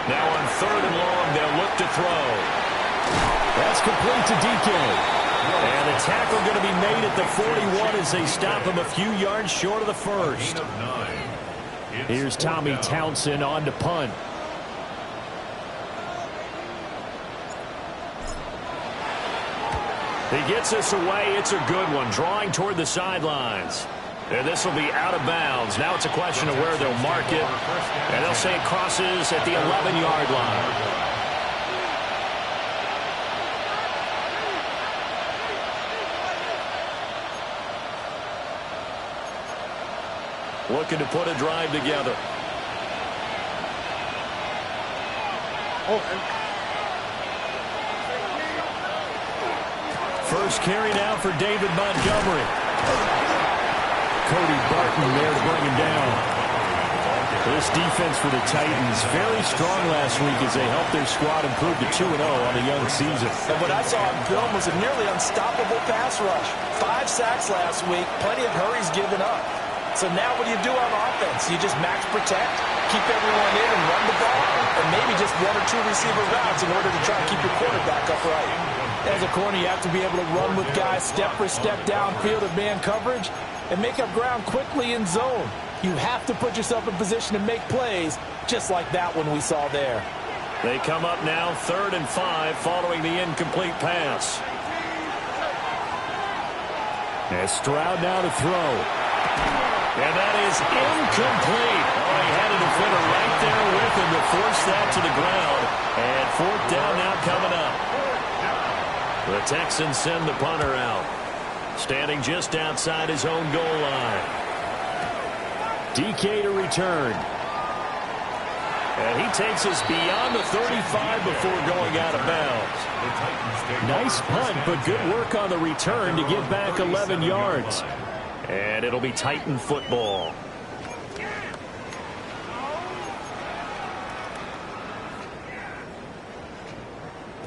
Now on 3rd and long, they'll look to throw. That's complete to DK. And the tackle going to be made at the 41 as they stop him a few yards short of the first. Here's Tommy Townsend on to punt. He gets us away. It's a good one, drawing toward the sidelines. And this will be out of bounds. Now it's a question of where they'll mark it. And they'll say it crosses at the 11-yard line. Looking to put a drive together. First carry now for David Montgomery. Cody Barton there to bring him down. This defense for the Titans, very strong last week as they helped their squad improve to 2-0 on the young season. And what I saw on film was a nearly unstoppable pass rush. 5 sacks last week, plenty of hurries given up. So now what do you do on offense? You just max protect, keep everyone in and run the ball, and maybe just 1 or 2 receiver routes in order to try to keep your quarterback upright. As a corner, you have to be able to run with guys step for step downfield of man coverage and make up ground quickly in zone. You have to put yourself in position to make plays, just like that one we saw there. They come up now 3rd and 5 following the incomplete pass. And Stroud now to throw. And that is incomplete. Oh, he had a defender right there with him to force that to the ground. And 4th down now coming up. The Texans send the punter out. Standing just outside his own goal line. DK to return. And he takes us beyond the 35 before going out of bounds. Nice punt, but good work on the return to get back 11 yards. And it'll be Titan football.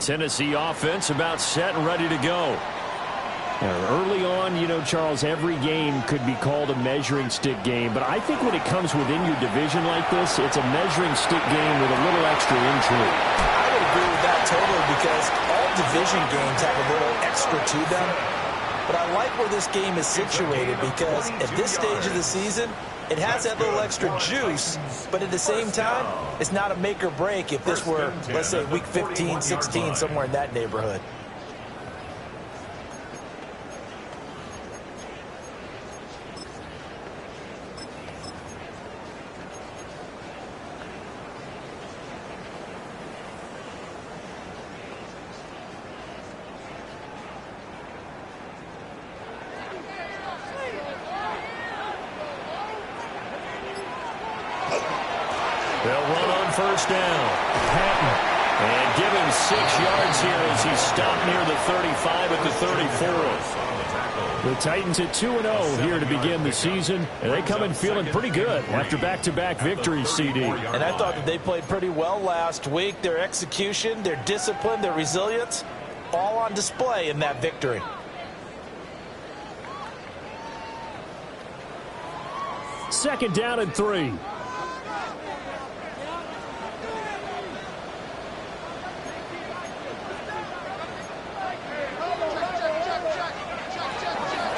Tennessee offense about set and ready to go. Early on, you know, Charles, every game could be called a measuring stick game. But I think when it comes within your division like this, it's a measuring stick game with a little extra intrigue. I would agree with that totally because all division games have a little extra to them. But I like where this game is situated because at this stage of the season, it has that little extra juice, but at the same time, it's not a make or break if this were, let's say, week 15, 16, somewhere in that neighborhood. They'll run on 1st down. Patton. And give him 6 yards here as he stopped near the 35 at the 34. The Titans at 2-0 here to begin the season. And they come in feeling pretty good after back-to-back victories, CD. And I thought that they played pretty well last week. Their execution, their discipline, their resilience, all on display in that victory. Second down and 3.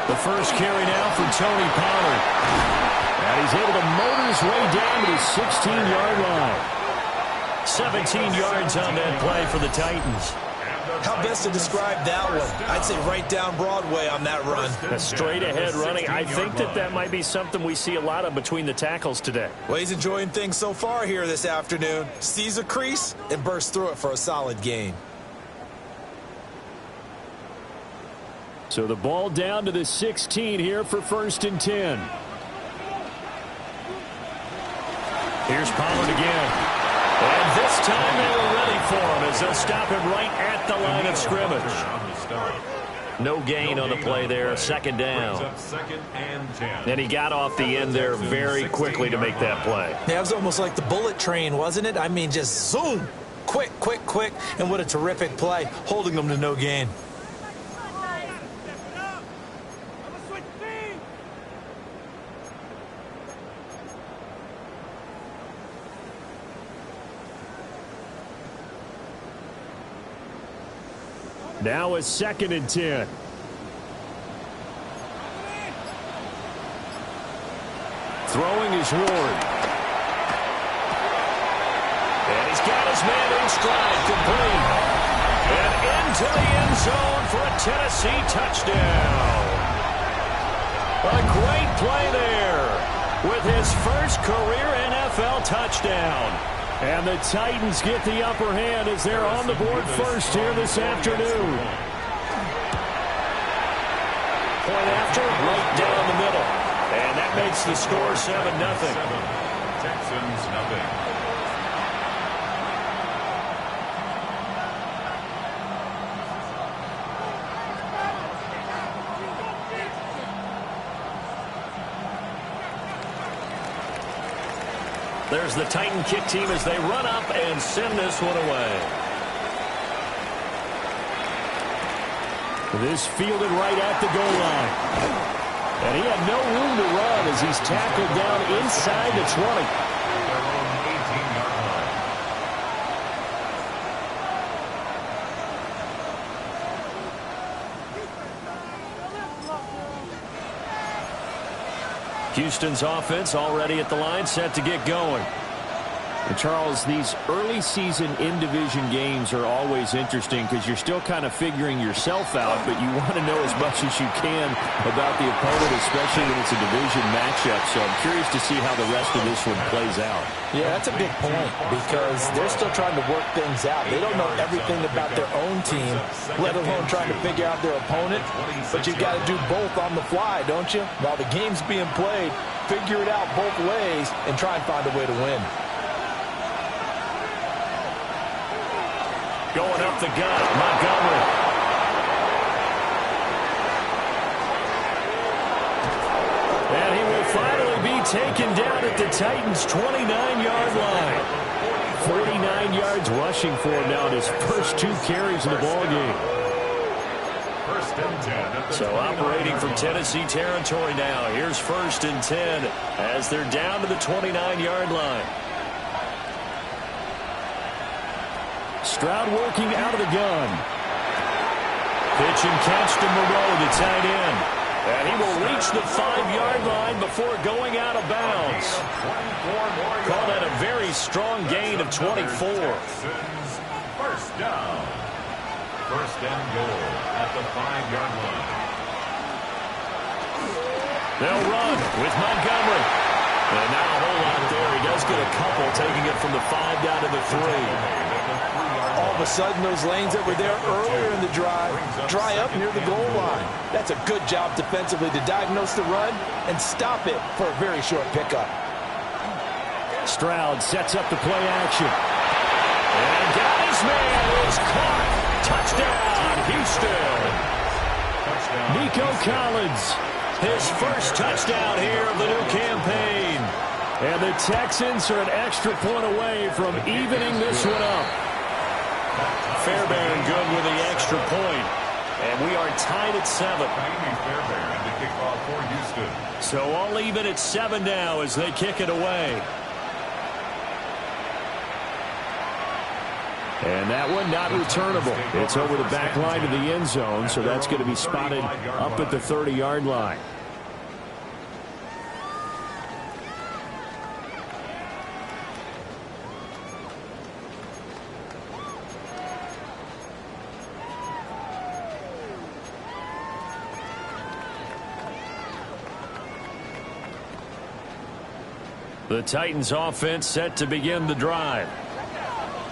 The first carry now for Tony Pollard. And he's able to motor his way down to the 16-yard line. 17 yards on that play for the Titans. How best to describe that one? I'd say right down Broadway on that run. A straight-ahead running. I think that might be something we see a lot of between the tackles today. Well, he's enjoying things so far here this afternoon. Sees a crease and bursts through it for a solid gain. So the ball down to the 16 here for 1st and 10. Here's Pollard again. And this time they were ready for him as they'll stop him right at the line of scrimmage. No gain on the play there. 2nd down. And he got off the end there very quickly to make that play. Yeah, it was almost like the bullet train, wasn't it? I mean, just zoom. Quick, quick, quick. And what a terrific play, holding them to no gain. Now a 2nd and 10. Throwing is Ward. And he's got his man in stride, complete. And into the end zone for a Tennessee touchdown. A great play there with his first career NFL touchdown. And the Titans get the upper hand as they're on the board first here this afternoon. Point after, right down the middle. And that makes the score 7-0. Texans nothing. There's the Titan kick team as they run up and send this one away. This fielded right at the goal line. And he had no room to run as he's tackled down inside the 20. Their own 18-yard line. Houston's offense already at the line, set to get going. And Charles, these early season in-division games are always interesting because you're still kind of figuring yourself out, but you want to know as much as you can about the opponent, especially when it's a division matchup. So I'm curious to see how the rest of this one plays out. Yeah, that's a big point because they're still trying to work things out. They don't know everything about their own team, let alone trying to figure out their opponent. But you've got to do both on the fly, don't you? While the game's being played, figure it out both ways and try and find a way to win. Going up the gut, Montgomery. And he will finally be taken down at the Titans' 29-yard line. 49 yards rushing for him now in his first 2 carries in the ballgame. First and 10. So operating from Tennessee territory now. Here's 1st and 10 as they're down to the 29-yard line. Stroud working out of the gun. Pitch and catch to Moreau, the tight end. And he will reach the 5-yard line before going out of bounds. Call that a very strong gain of 24. First down. First and goal at the 5-yard line. They'll run with Montgomery. And not a whole lot there. He does get a couple, taking it from the 5 down to the 3. All of a sudden, those lanes that were there earlier in the drive dry up near the goal line. That's a good job defensively to diagnose the run and stop it for a very short pickup. Stroud sets up the play action. And got his man. It's caught. Touchdown, Houston. Nico Collins, his first touchdown here of the new campaign. And the Texans are an extra point away from evening this one up. Fairbairn good with the extra point. And we are tied at 7. Fairbairn to kick off for Houston. So all even at 7 now as they kick it away. And that one not returnable. It's over the back line of the end zone, so that's going to be spotted up at the 30-yard line. The Titans offense set to begin the drive.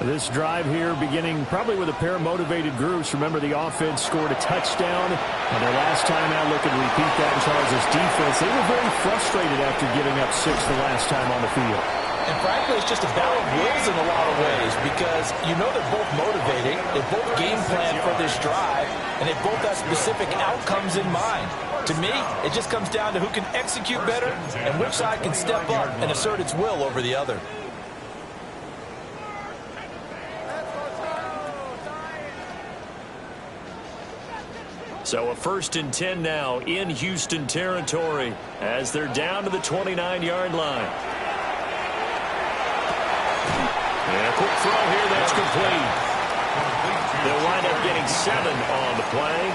This drive here beginning probably with a pair of motivated groups. Remember, the offense scored a touchdown on their last time out. Looking to repeat that in Charles' defense. They were very frustrated after giving up 6 the last time on the field. And frankly, it's just a battle of wills in a lot of ways because you know they're both motivated. They both game plan for this drive, and they both have specific outcomes in mind. To me, it just comes down to who can execute better and which side can step up and assert its will over the other. So a 1st and 10 now in Houston territory as they're down to the 29-yard line. And a quick throw here that's complete. They'll wind up getting 7 on the play,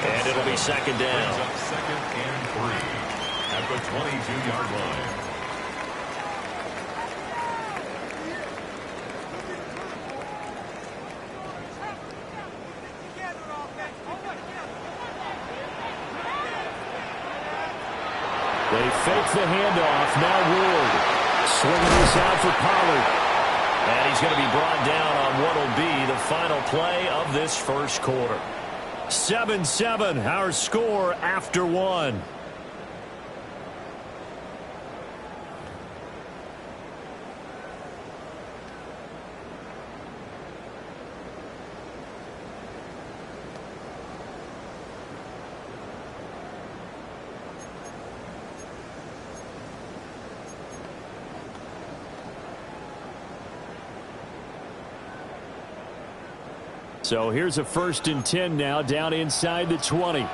and it'll be second down. Second and 3 at the 22-yard line. They fake the handoff. Now Ward swinging this out for Pollard. And he's going to be brought down on what will be the final play of this first quarter. 7-7, our score after 1. So here's a 1st and 10 now, down inside the 20. Up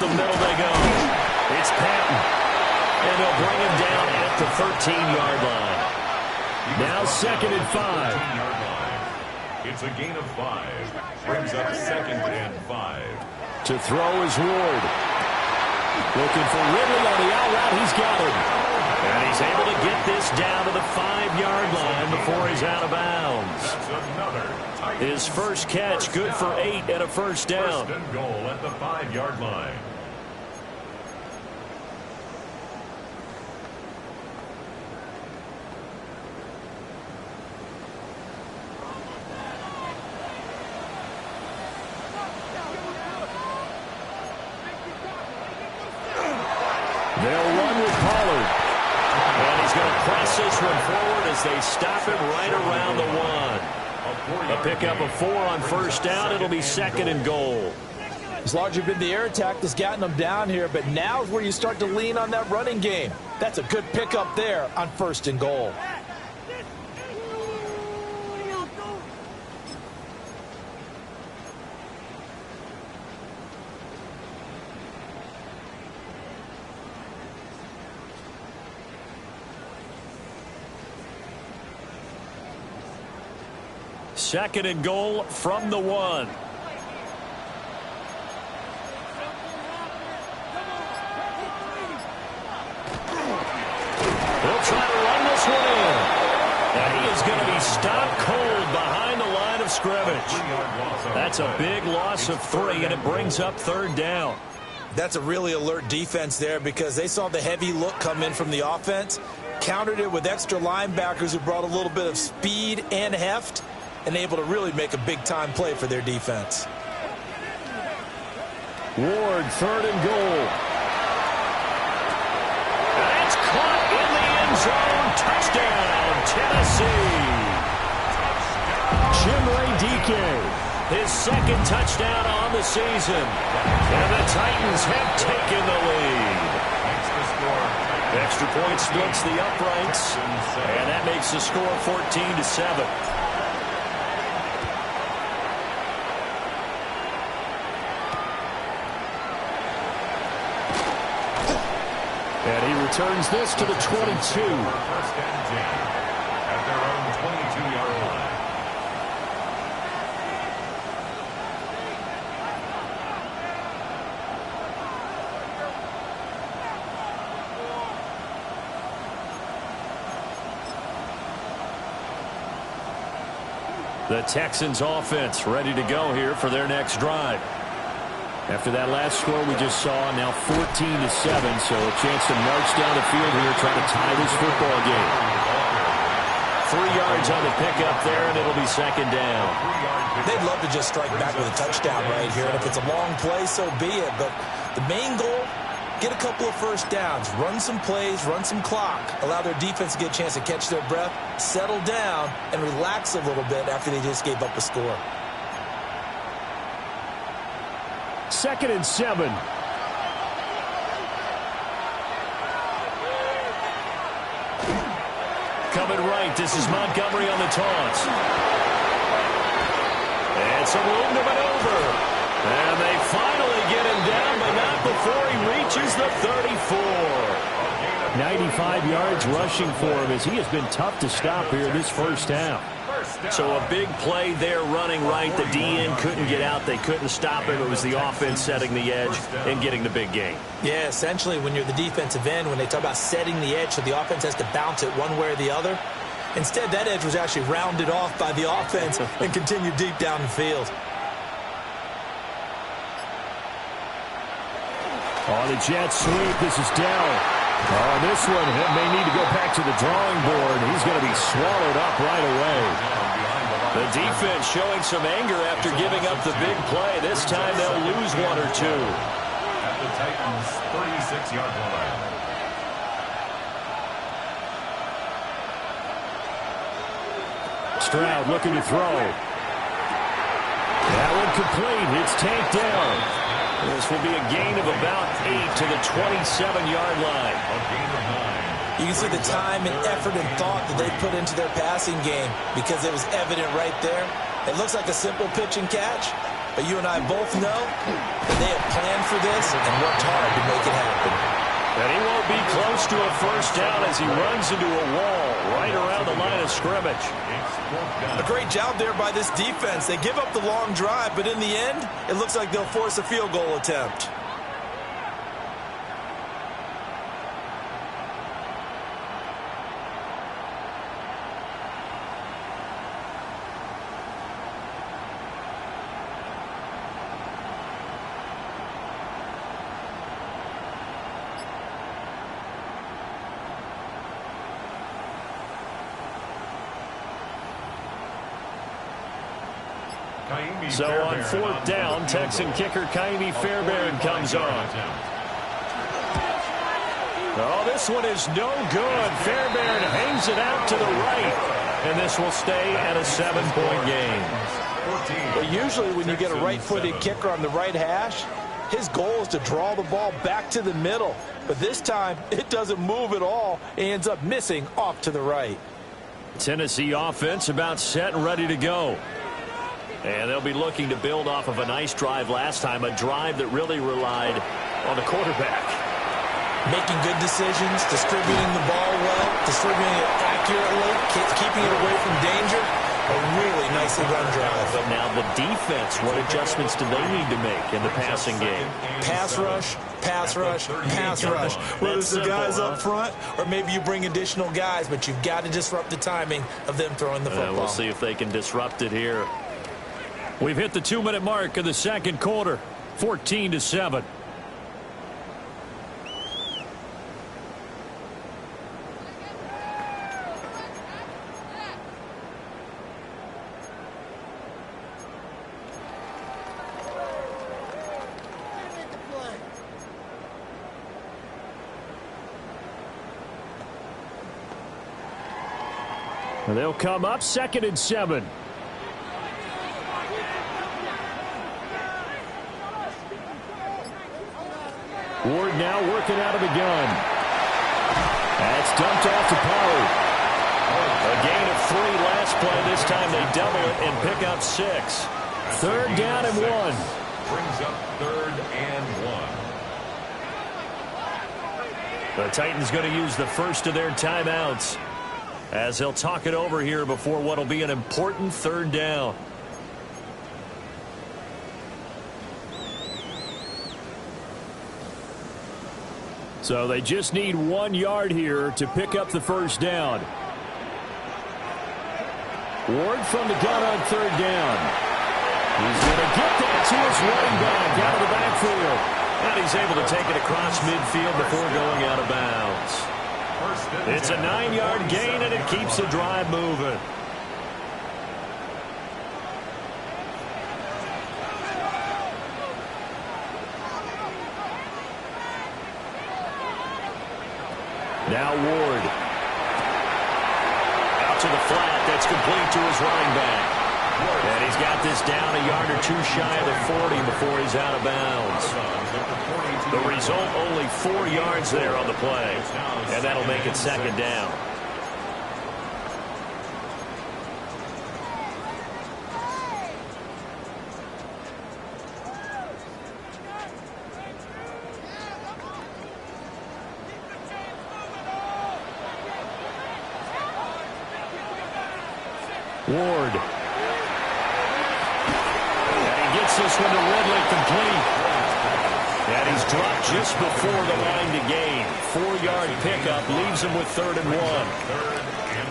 the middle they go. It's Patton. And they'll bring him down at the 13-yard line. Now 2nd and 5. It's a gain of 5. Brings up 2nd and 5. To throw is Ward. Looking for Ridley on the out route. He's got him. And he's able to get this down to the 5-yard line before he's out of bounds. His first catch, good for 8 and a first down. 1st and goal at the 5-yard line. They'll run with Pollard. And he's going to press this one forward as they stop him right around the 1. A pickup of 4 on first down. It'll be 2nd and goal. It's largely been the air attack that's gotten them down here, but now is where you start to lean on that running game. That's a good pickup there on 1st and goal. Second and goal from the 1. He'll try to run this one in. And he is going to be stopped cold behind the line of scrimmage. That's a big loss of 3, and it brings up 3rd down. That's a really alert defense there because they saw the heavy look come in from the offense, countered it with extra linebackers who brought a little bit of speed and heft, and able to really make a big-time play for their defense. Ward, 3rd and goal. That's caught in the end zone. Touchdown, Tennessee. Chimere Dike, his 2nd touchdown on the season. And the Titans have taken the lead. Extra point splits the uprights, and that makes the score 14-7. And he returns this to the 22. 1st and 10 at their own 22-yard line. The Texans offense ready to go here for their next drive. After that last score we just saw, now 14-7, so a chance to march down the field here, try to tie this football game. 3 yards on the pickup there, and it'll be 2nd down. They'd love to just strike back with a touchdown right here, and if it's a long play, so be it. But the main goal, get a couple of first downs, run some plays, run some clock, allow their defense to get a chance to catch their breath, settle down, and relax a little bit after they just gave up a score. 2nd and 7. Coming right, this is Montgomery on the toss. And some room to maneuver. And they finally get him down, but not before he reaches the 34. 95 yards rushing for him as he has been tough to stop here this first half. So a big play there running right. The DN couldn't get out. They couldn't stop him. It was the offense setting the edge and getting the big gain. Yeah, essentially when you're the defensive end, when they talk about setting the edge so the offense has to bounce it one way or the other, instead that edge was actually rounded off by the offense and continued deep down the field. On the jet sweep, this is Dell. On this one, he may need to go back to the drawing board. He's going to be swallowed up right away. The defense showing some anger after giving up the big play. This time they'll lose one or two. At the Titans' 36-yard line. Stroud looking to throw. That one complete. It's tanked down. This will be a gain of about 8 to the 27-yard line. A gain of 9. You can see the time and effort and thought that they put into their passing game because it was evident right there. It looks like a simple pitch and catch, but you and I both know that they have planned for this and worked hard to make it happen. And he won't be close to a first down as he runs into a wall right around the line of scrimmage. A great job there by this defense. They give up the long drive, but in the end, it looks like they'll force a field goal attempt. So on fourth down, Texan kicker Kaimi Fairbairn comes on. Oh, this one is no good. Fairbairn hangs it out to the right. And this will stay at a 7-point game. Well, usually when you get a right-footed kicker on the right hash, his goal is to draw the ball back to the middle. But this time, it doesn't move at all. He ends up missing off to the right. Tennessee offense about set and ready to go. And they'll be looking to build off of a nice drive last time, a drive that really relied on the quarterback. Making good decisions, distributing the ball well, distributing it accurately, keeping it away from danger. A really nicely run drive. But now the defense, what adjustments do they need to make in the passing game? Pass rush, pass rush, pass rush. Whether it's the guys up front or maybe you bring additional guys, but you've got to disrupt the timing of them throwing the football. We'll see if they can disrupt it here. We've hit the 2-minute mark of the second quarter, 14-7. They'll come up 2nd and 7. Ward now working out of the gun. That's dumped off to Pollard. A gain of 3 last play. This time they double it and pick up 6. 3rd down and 1. Brings up 3rd and 1. The Titans going to use the first of their timeouts as they'll talk it over here before what will be an important 3rd down. So they just need 1 yard here to pick up the first down. Ward from the gun on 3rd down. He's going to get that to his running back out of the backfield. And he's able to take it across midfield before going out of bounds. It's a 9-yard gain, and it keeps the drive moving. Now Ward. Out to the flat. That's complete to his running back. And he's got this down a yard or 2 shy of the 40 before he's out of bounds. The result, only 4 yards there on the play. And that'll make it 2nd down. Ward. And he gets this one to Ridley complete. And he's dropped just before the line to gain. 4-yard pickup leaves him with 3rd and 1. 3rd and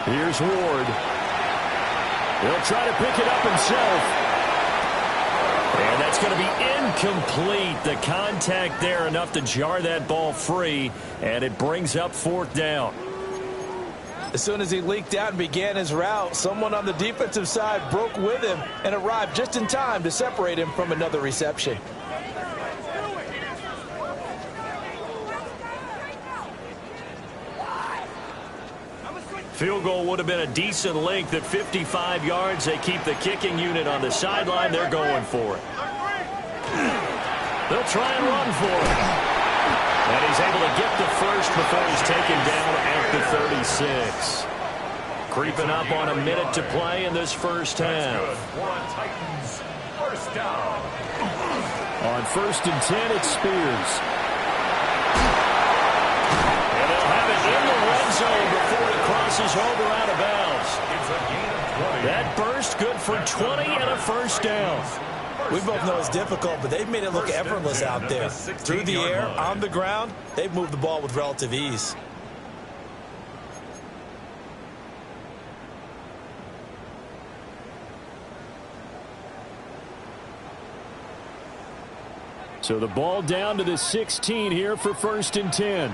1. Here's Ward. He'll try to pick it up himself. And that's going to be incomplete. The contact there enough to jar that ball free. And it brings up 4th down. As soon as he leaked out and began his route, someone on the defensive side broke with him and arrived just in time to separate him from another reception. Field goal would have been a decent length at 55 yards. They keep the kicking unit on the sideline. They're going for it. They'll try and run for it. And he's able to get the first before he's taken down at the 36. Creeping up on a minute to play in this first half. Titans, first down. On 1st and 10, it's Spears. And they'll have it in the red zone before it crosses over out of bounds. It's a gain of 20. That burst good for 20 and a first down. We both know it's difficult, but they've made it look effortless out there. Through the air, on the ground, they've moved the ball with relative ease. So the ball down to the 16 here for 1st and 10.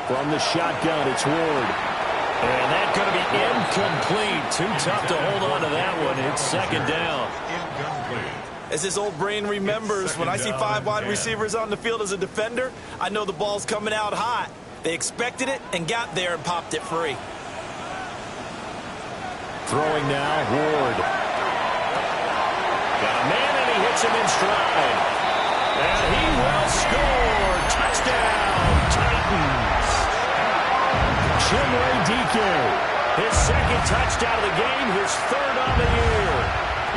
From the shotgun, it's Ward. And that's going to be incomplete. Too tough to hold on to that one. It's 2nd down. Incomplete. As his old brain remembers, when I see 5 wide receivers on the field as a defender, I know the ball's coming out hot. They expected it and got there and popped it free. Throwing now, Ward. Got a man and he hits him in stride. And he will score. Touchdown, Titans. Chimway DK, his 2nd touchdown of the game, his 3rd on the year.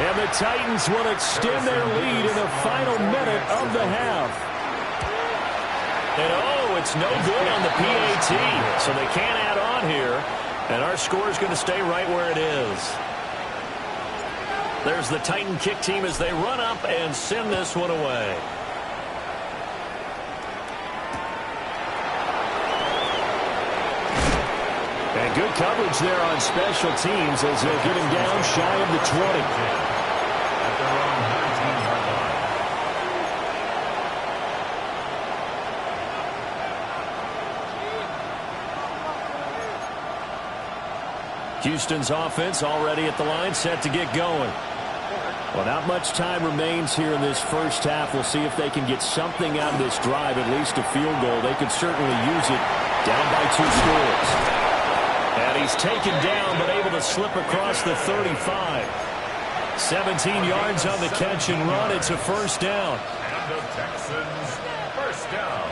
And the Titans will extend their lead in the final minute of the half. And it's no good on the PAT, so they can't add on here. And our score is going to stay right where it is. There's the Titan kick team as they run up and send this one away. And good coverage there on special teams as they'll get him down shy of the 20. At their own 19-yard line. Houston's offense already at the line, set to get going. Well, not much time remains here in this first half. We'll see if they can get something out of this drive, at least a field goal. They could certainly use it down by 2 scores. And he's taken down, but able to slip across the 35. 17 yards on the catch and run. It's a first down. And the Texans, first down.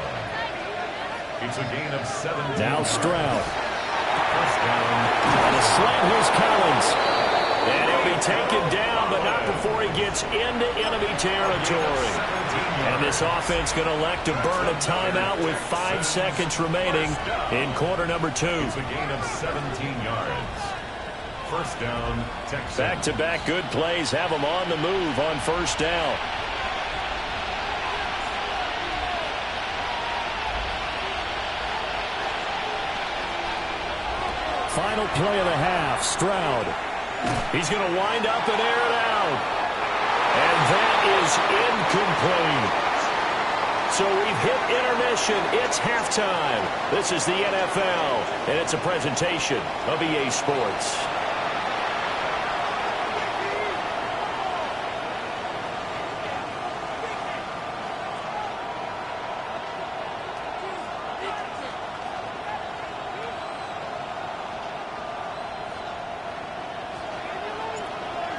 It's a gain of 7. Now Stroud. First down. On a slant, here's Collins. And he'll be taken down, but not before he gets into enemy territory. And this offense going to elect to burn a timeout with 5 seconds remaining in quarter number 2. It's a gain of 17 yards. First down, Texans. Back-to-back good plays have them on the move on first down. Final play of the half, Stroud. He's going to wind up and air it out. And that is incomplete. So we've hit intermission. It's halftime. This is the NFL, and it's a presentation of EA Sports.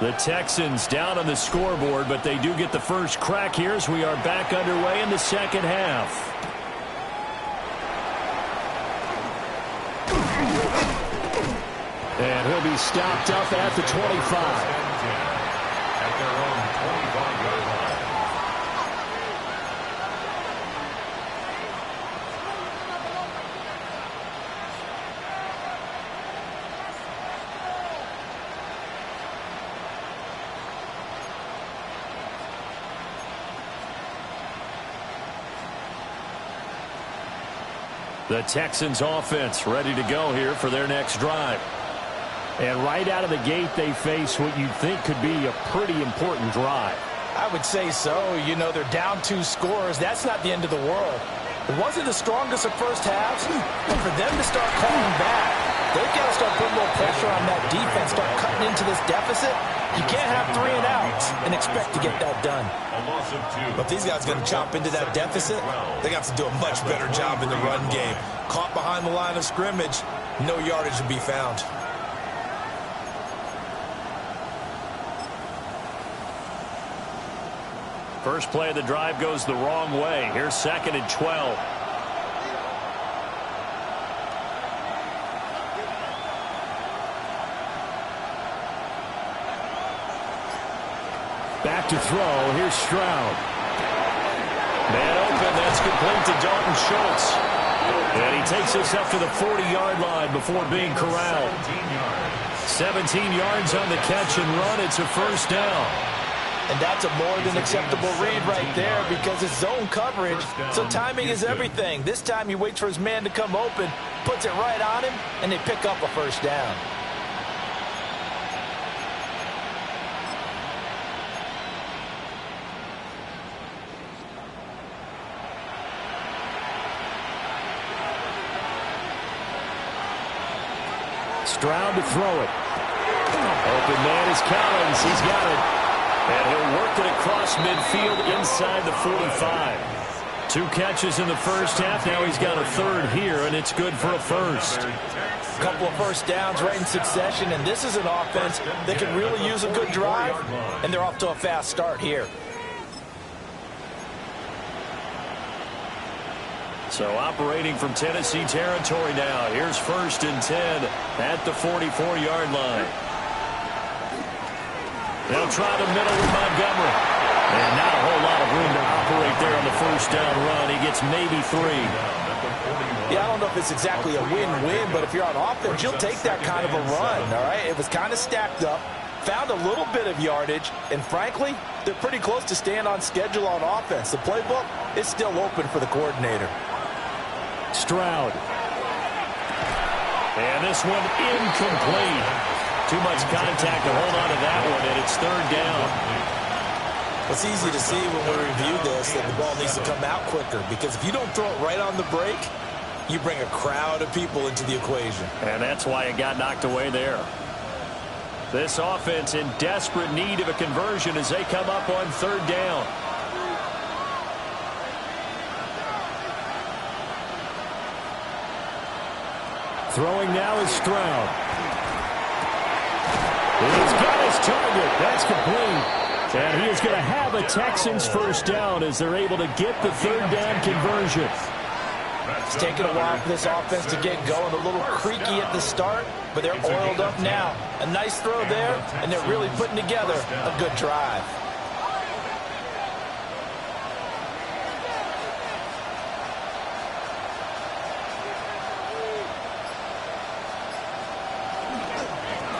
The Texans down on the scoreboard, but they do get the first crack here as we are back underway in the second half. And he'll be stopped up at the 25. At their own 25-yard The Texans offense ready to go here for their next drive. And right out of the gate, they face what you'd think could be a pretty important drive. I would say so. You know, they're down 2 scores. That's not the end of the world. It wasn't the strongest of first halves, but for them to start calling back, they've got to start putting a little pressure on that defense, start cutting into this deficit. You can't have 3 and outs and expect to get that done. But these guys are going to chop into that deficit. They got to do a much better job in the run game. Caught behind the line of scrimmage, no yardage to be found. First play of the drive goes the wrong way. Here's 2nd and 12. Back to throw. Here's Stroud. Man open. That's complete to Dalton Schultz. And he takes us up to the 40-yard line before being corralled. 17 yards on the catch and run. It's a first down. And that's a more than acceptable read right there because it's zone coverage, so timing is everything. This time he waits for his man to come open, puts it right on him, and they pick up a first down. Stroud to throw it. Open man is Collins. He's got it. And he'll work it across midfield inside the 45. 2 catches in the first half. Now he's got a 3rd here, and it's good for a first. A couple of first downs right in succession, and this is an offense that can really use a good drive, and they're off to a fast start here. So operating from Tennessee territory now. Here's 1st and 10 at the 44-yard line. They'll try the middle with Montgomery. And not a whole lot of room to operate there on the first down run. He gets maybe 3. Yeah, I don't know if it's exactly a win-win, but if you're on offense, you'll take that kind of a run, all right? It was kind of stacked up, found a little bit of yardage, and frankly, they're pretty close to staying on schedule on offense. The playbook is still open for the coordinator. Stroud. And this one incomplete. Too much contact to hold on to that one, and it's 3rd down. It's easy to see when we review this that the ball needs to come out quicker because if you don't throw it right on the break, you bring a crowd of people into the equation. And that's why it got knocked away there. This offense in desperate need of a conversion as they come up on 3rd down. Throwing now is Stroud. He's got his target. That's complete. And he is going to have a Texans first down as they're able to get the 3rd down conversion. It's taken a while for this offense to get going. A little creaky at the start, but they're oiled up now. A nice throw there, and they're really putting together a good drive.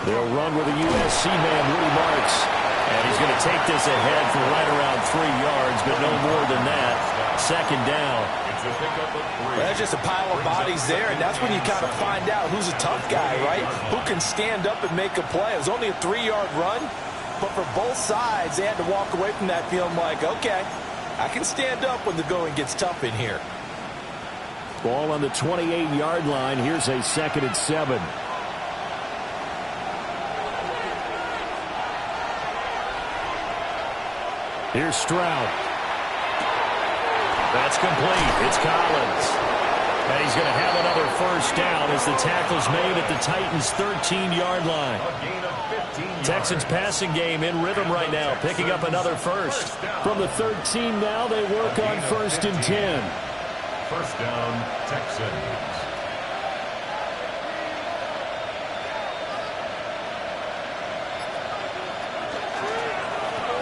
They'll run with a USC man, Woody Marks. And he's going to take this ahead for right around 3 yards, but no more than that. 2nd down. That's just a pile of bodies there, and that's when you kind of find out who's a tough guy, right? Who can stand up and make a play. It was only a 3-yard run, but for both sides, they had to walk away from that feeling like, okay, I can stand up when the going gets tough in here. Ball on the 28-yard line. Here's a 2nd and 7. Here's Stroud. That's complete. It's Collins. And he's going to have another first down as the tackle's made at the Titans' 13-yard line. Texans passing game in rhythm right now, picking up another first. From the 13 now, they work on 1st and 10. First down, Texans.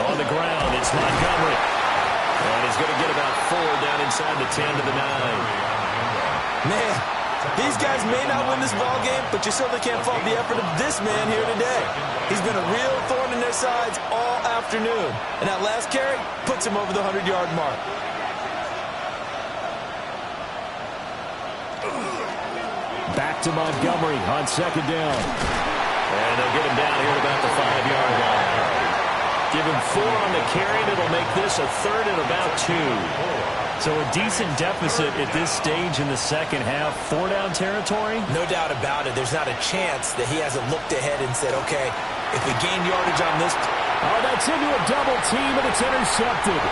On the ground, it's Montgomery. And he's going to get about 4 down inside the 10 to the 9. Man, these guys may not win this ball game, but you certainly can't fault the effort of this man here today. He's been a real thorn in their sides all afternoon. And that last carry puts him over the 100-yard mark. Back to Montgomery on second down. And they'll get him down here at about the 5-yard line. Give him 4 on the carry, and it'll make this a third and about 2. So a decent deficit at this stage in the second half. 4-down territory? No doubt about it. There's not a chance that he hasn't looked ahead and said, okay, if we gain yardage on this. Oh, that's into a double team, and it's intercepted.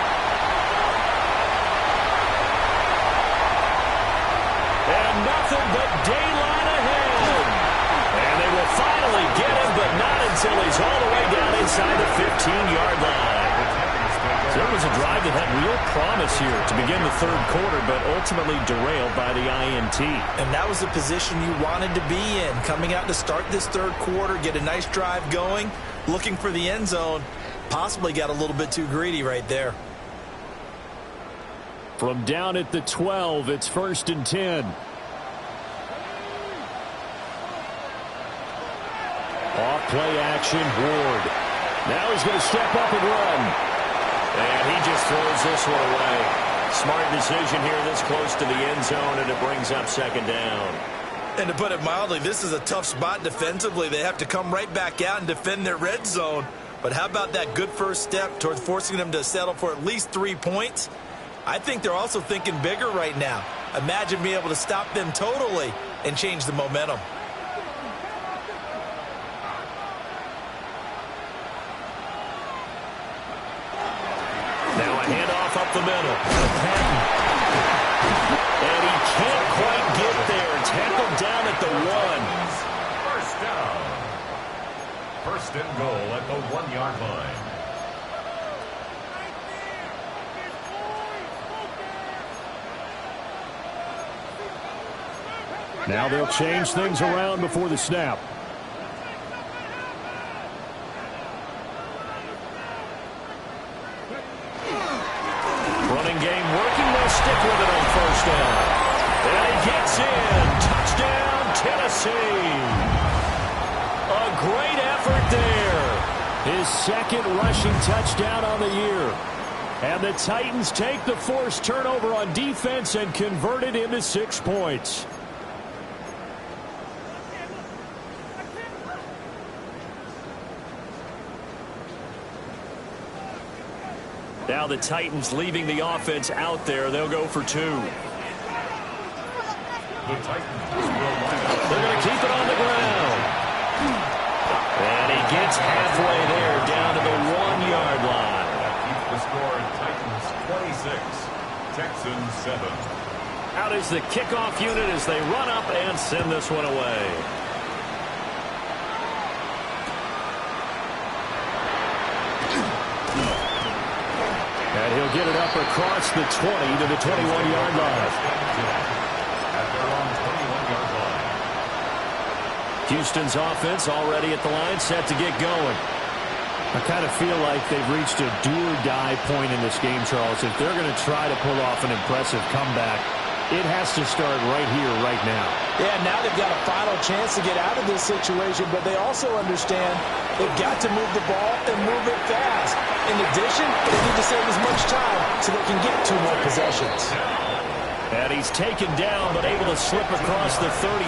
And nothing but daylight ahead. And they will finally get him, but not until he's all the way down inside the 15-yard line. So it was a drive that had real promise here to begin the third quarter, but ultimately derailed by the INT. And that was the position you wanted to be in, coming out to start this third quarter, get a nice drive going, looking for the end zone. Possibly got a little bit too greedy right there. From down at the 12, it's 1st and 10. Off play action, Ward. Now he's going to step up and run. And he just throws this one away. Smart decision here this close to the end zone, and it brings up second down. And to put it mildly, this is a tough spot defensively. They have to come right back out and defend their red zone. But how about that good first step towards forcing them to settle for at least 3 points? I think they're also thinking bigger right now. Imagine being able to stop them totally and change the momentum. Now a handoff up the middle. And he can't quite get there. Tackled down at the 1. First down. First and goal at the 1-yard line. Now they'll change things around before the snap. Running game working. They'll stick with it on first down. And he gets in. Touchdown, Tennessee. A great effort there. His second rushing touchdown on the year. And the Titans take the forced turnover on defense and convert it into 6 points. Now the Titans leaving the offense out there. They'll go for 2. The Titans will line up. They're going to keep it on the ground. And he gets halfway there down to the 1-yard line. That keeps the score at Titans 26, Texans 7. Out is the kickoff unit as they run up and send this one away. And he'll get it up across the 20 to the 21-yard line. At their own 21-yard line. Houston's offense already at the line, set to get going. I kind of feel like they've reached a do-or-die point in this game, Charles. If they're going to try to pull off an impressive comeback, it has to start right here, right now. Yeah, now they've got a final chance to get out of this situation, but they also understand they've got to move the ball and move it fast. In addition, they need to save as much time so they can get 2 more possessions. And he's taken down, but able to slip across the 35.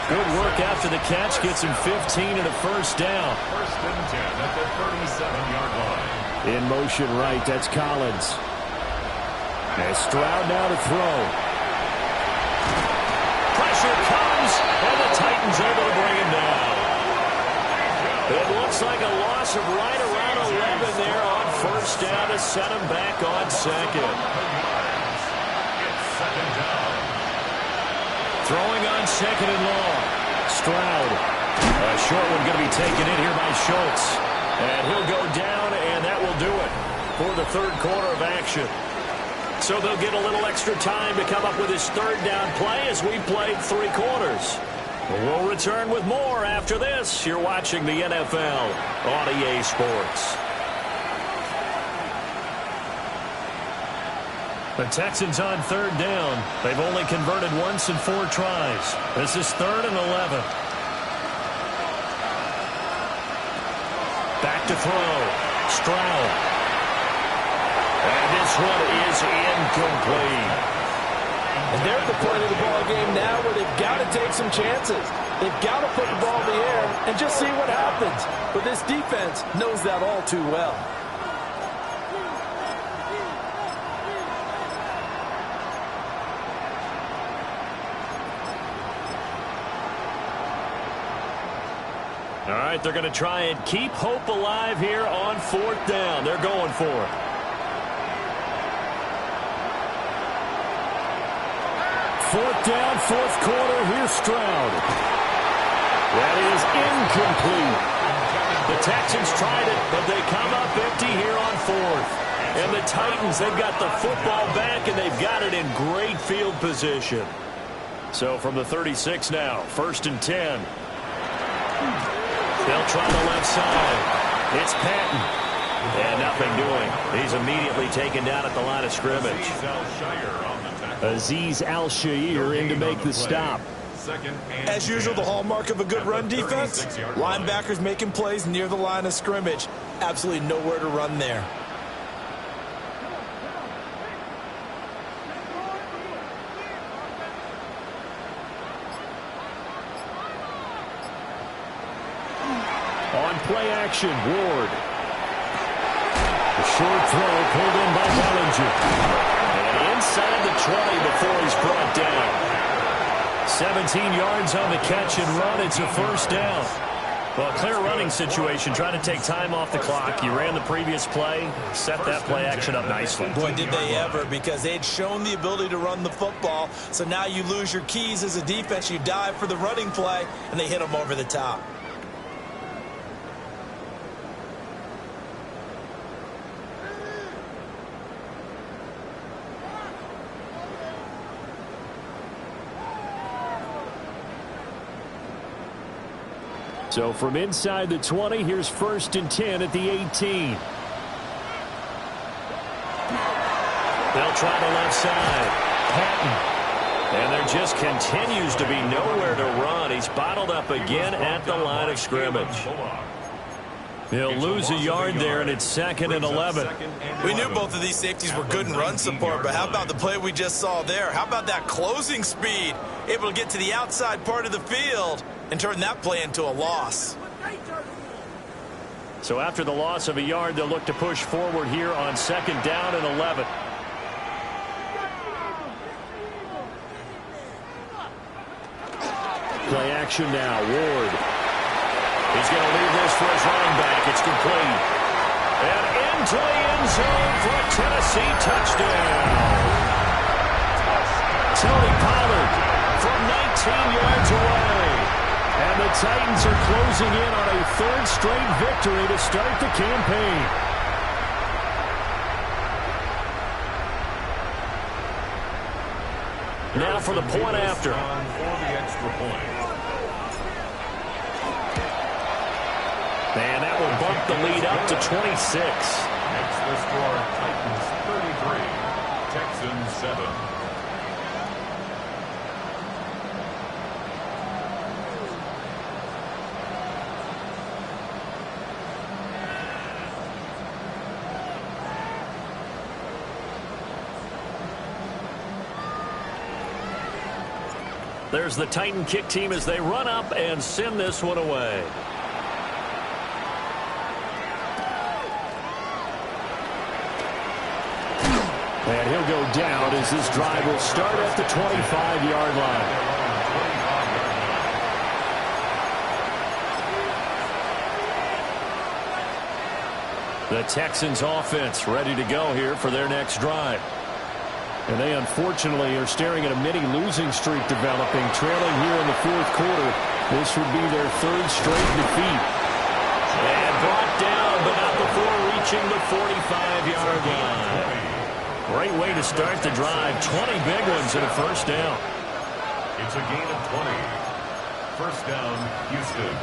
Good work after the catch, gets him 15 and a first down. First and 10 at the 37-yard line. In motion right, that's Collins. And Stroud now to throw. Pressure comes, and the Titans able to bring him down. It looks like a loss of right around 11 there on first down to set him back on second. It's second down. Throwing on second and long. Stroud. A short one going to be taken in here by Schultz. And he'll go down, and that will do it for the third quarter of action. So they'll get a little extra time to come up with his third down play as we played 3 quarters. We'll return with more after this. You're watching the NFL on EA Sports. The Texans on third down. They've only converted once in 4 tries. This is 3rd and 11. Back to throw. Stroud. And this one is incomplete. And they're at the point of the ball game now where they've got to take some chances. They've got to put the ball in the air and just see what happens. But this defense knows that all too well. All right, they're going to try and keep hope alive here on 4th down. They're going for it. Fourth down, fourth quarter. Here's Stroud. That is incomplete. The Texans tried it, but they come up empty here on 4th. And the Titans, they've got the football back, and they've got it in great field position. So from the 36 now, 1st and 10. They'll try the left side. It's Patton. And nothing doing. He's immediately taken down at the line of scrimmage. Azeez Al-Shaair in to make the stop. As usual, the hallmark of a good run defense, linebackers making plays near the line of scrimmage. Absolutely nowhere to run there. On play action, Ward. A short throw pulled in by Bellinger. And inside the 20 before he's brought down. 17 yards on the catch and run. It's a 1st down. Well, a clear running situation. Trying to take time off the clock. You ran the previous play. Set that play action up nicely. Boy, did they ever, because they'd shown the ability to run the football. So now you lose your keys as a defense. You dive for the running play, and they hit them over the top. So from inside the 20, here's 1st and 10 at the 18. They'll try the left side. Patton. And there just continues to be nowhere to run. He's bottled up again at the line of scrimmage. He'll lose a yard there, and it's 2nd and 11. We knew both of these safeties were good in run support, but how about the play we just saw there? How about that closing speed? Able to get to the outside part of the field and turn that play into a loss. So after the loss of a yard, they'll look to push forward here on 2nd down and 11. Play action now, Ward. He's going to leave this for his running back. It's complete. And into the end zone for a Tennessee touchdown. Tony Pollard from 19 yards away. And the Titans are closing in on a 3rd straight victory to start the campaign. Now for the point after. For the extra point. And that will bump the lead up to 26. Makes the score Titans 33, Texans 7. There's the Titan kick team as they run up and send this one away. And he'll go down as this drive will start at the 25-yard line. The Texans offense ready to go here for their next drive. And they unfortunately are staring at a mini losing streak developing, trailing here in the 4th quarter. This would be their 3rd straight defeat. And brought down, but not before reaching the 45-yard line. Great way to start the drive. 20 big ones and a 1st down. It's a gain of 20. 1st down, Houston.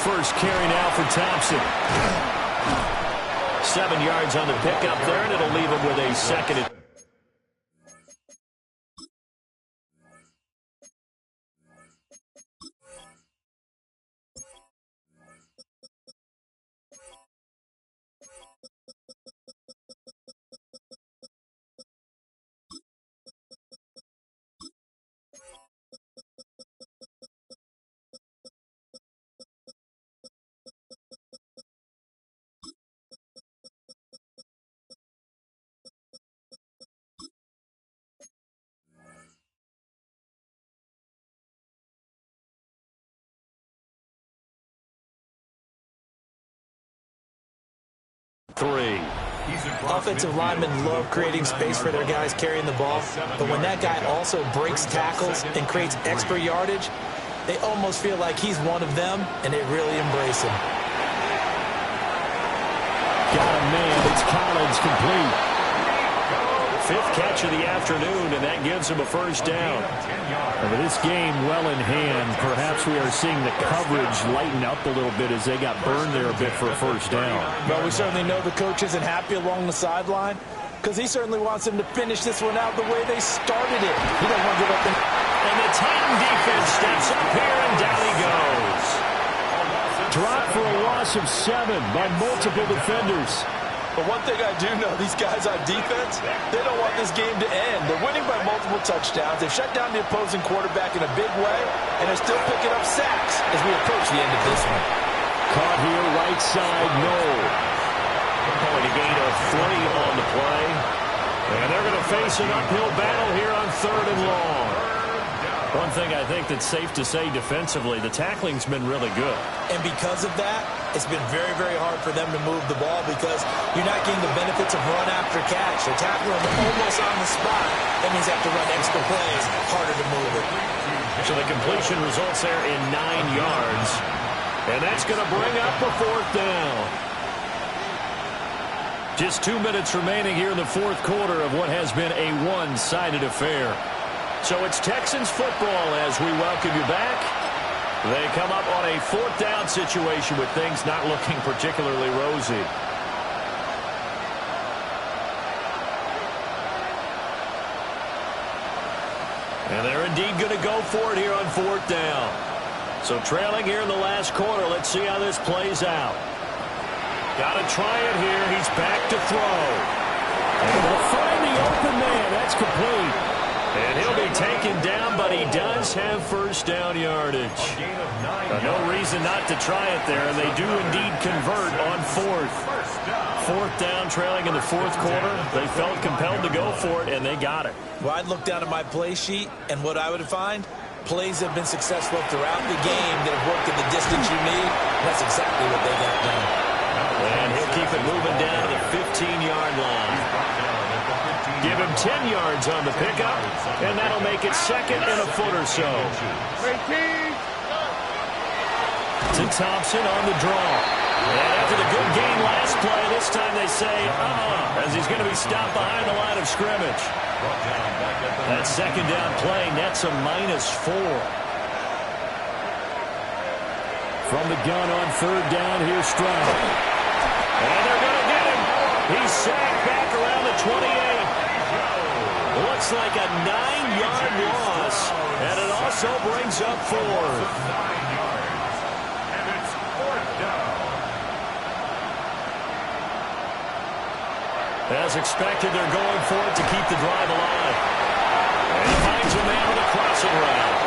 First carry now for Thompson. 7 yards on the pickup there, and it'll leave him with a 2nd and 3. Offensive linemen love creating space for their guys carrying the ball, but when that guy also breaks tackles and creates extra yardage, they almost feel like he's one of them, and they really embrace him. Got a man. It's Collins, complete. 5th catch of the afternoon, and that gives him a first down. And with this game well in hand, perhaps we are seeing the coverage lighten up a little bit as they got burned there a bit for a first down. Well, we certainly know the coach isn't happy along the sideline because he certainly wants them to finish this one out the way they started it. He doesn't want to give up. And the Titan defense steps up here, and down he goes. Dropped for a loss of 7 by multiple defenders. But one thing I do know, these guys on defense, they don't want this game to end. They're winning by multiple touchdowns. They've shut down the opposing quarterback in a big way, and they're still picking up sacks as we approach the end of this one. Caught here, right side, no. Going to gain of 3 on the play. And they're going to face an uphill battle here on 3rd and long. One thing I think that's safe to say defensively, the tackling's been really good. And because of that, it's been very, very hard for them to move the ball because you're not getting the benefits of run after catch. They're tackling them almost on the spot. That means they have to run extra plays, harder to move it. So the completion results there in 9 yards. And that's going to bring up a 4th down. Just 2 minutes remaining here in the 4th quarter of what has been a one-sided affair. So it's Texans football as we welcome you back. They come up on a 4th down situation with things not looking particularly rosy. And they're indeed going to go for it here on 4th down. So trailing here in the last quarter, let's see how this plays out. Got to try it here. He's back to throw. And they'll find the open man. That's complete. And he'll be taken down, but he does have first down yardage. No reason not to try it there, and they do indeed convert on 4th. 4th down, trailing in the 4th quarter. They felt compelled to go for it, and they got it. Well, I'd look down at my play sheet, and what I would find, plays have been successful throughout the game that have worked at the distance you need. That's exactly what they got done. And he'll keep it moving down to the 15-yard line. Give him 10 yards on the pickup, and that'll make it 2nd and a foot or so. To Thompson on the draw. And after the good game last play, this time they say, as he's going to be stopped behind the line of scrimmage. That 2nd down play nets a -4. From the gun on 3rd down, here's Stroud. And they're going to get him. He's sacked back around the 28. Looks like a 9-yard loss, and it also brings up 4th. And it's 4th down. As expected, they're going for it to keep the drive alive. And he finds a man with a crossing route.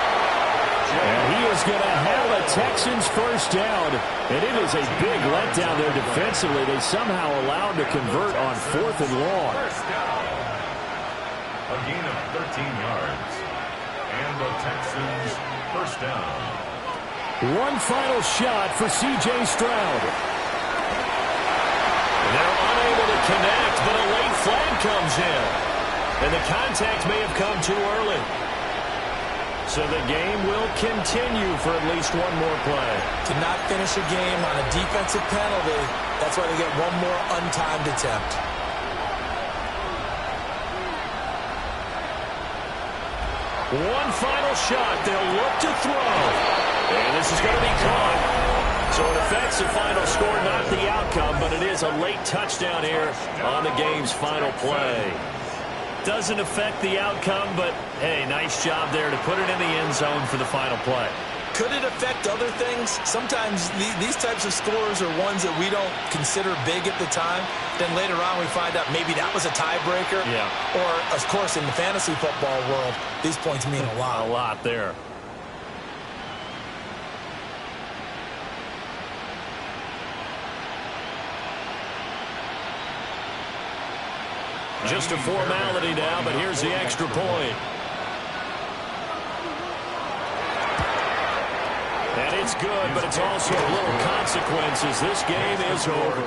And he is going to have a Texans first down. And it is a big letdown there defensively. They somehow allowed to convert on 4th and long. First down. A gain of 13 yards. And the Texans first down. One final shot for C.J. Stroud. They're unable to connect, but a late flag comes in. And the contact may have come too early. So the game will continue for at least one more play. To not finish a game on a defensive penalty, that's why they get one more untimed attempt. One final shot. They'll look to throw. And this is going to be caught. So it affects the final score, not the outcome, but it is a late touchdown here on the game's final play. Doesn't affect the outcome, but, hey, nice job there to put it in the end zone for the final play. Could it affect other things? Sometimes these types of scores are ones that we don't consider big at the time. Then later on we find out maybe that was a tiebreaker. Yeah. Or, of course, in the fantasy football world, these points mean a lot. A lot there. Just a formality now, but here's the extra point. And it's good, but it's also a little consequences. This game is over.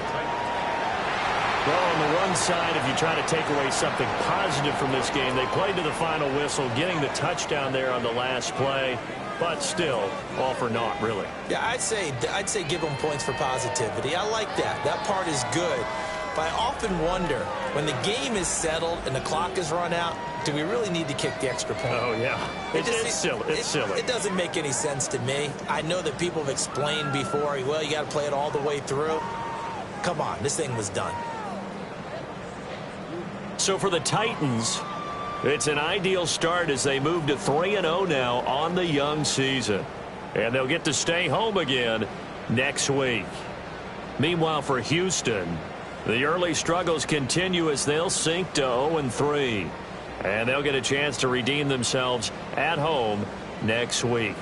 Well, on the one side, if you try to take away something positive from this game, they played to the final whistle, getting the touchdown there on the last play, but still, all for naught, really. Yeah, I'd say give them points for positivity. I like that. That part is good. But I often wonder, when the game is settled and the clock is run out, do we really need to kick the extra point? Oh, yeah. It's silly. It's silly. It doesn't make any sense to me. I know that people have explained before, well, you got to play it all the way through. Come on, this thing was done. So for the Titans, it's an ideal start as they move to 3-0 now on the young season. And they'll get to stay home again next week. Meanwhile, for Houston, the early struggles continue as they'll sink to 0-3. And they'll get a chance to redeem themselves at home next week.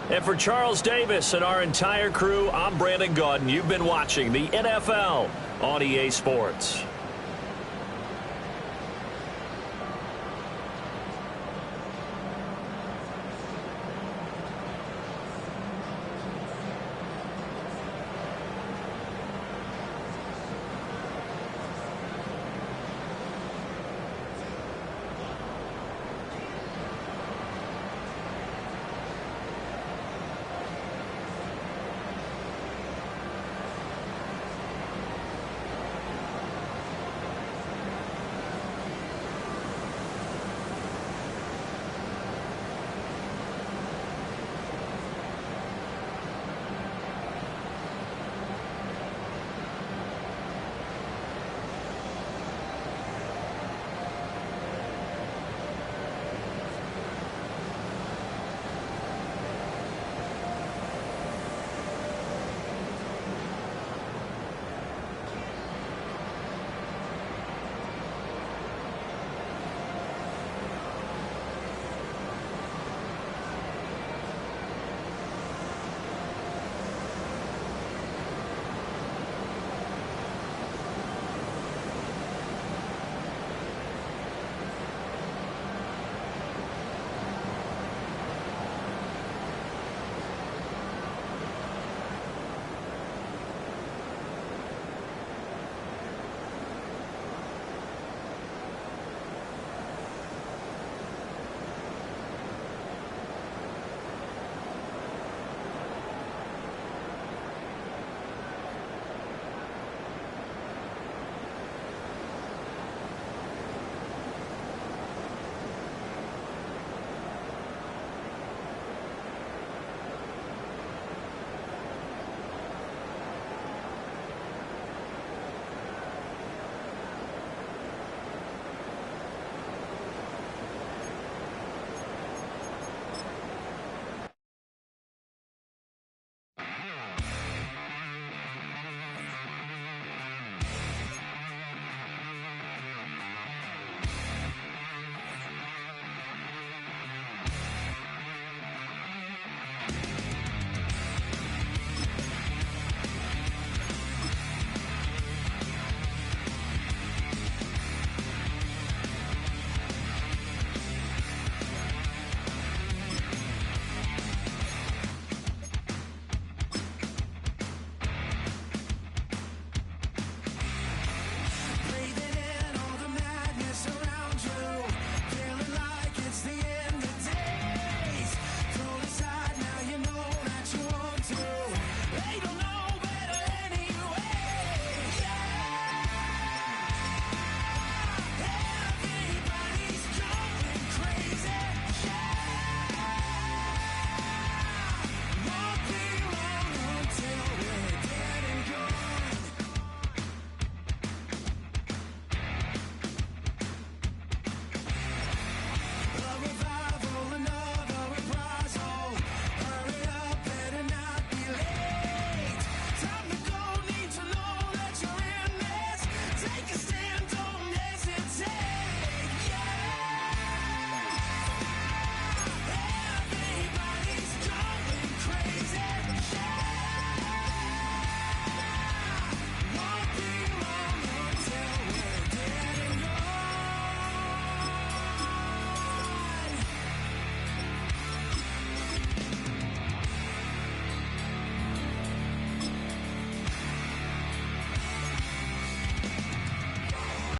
And for Charles Davis and our entire crew, I'm Brandon Gaudin. You've been watching the NFL on EA Sports.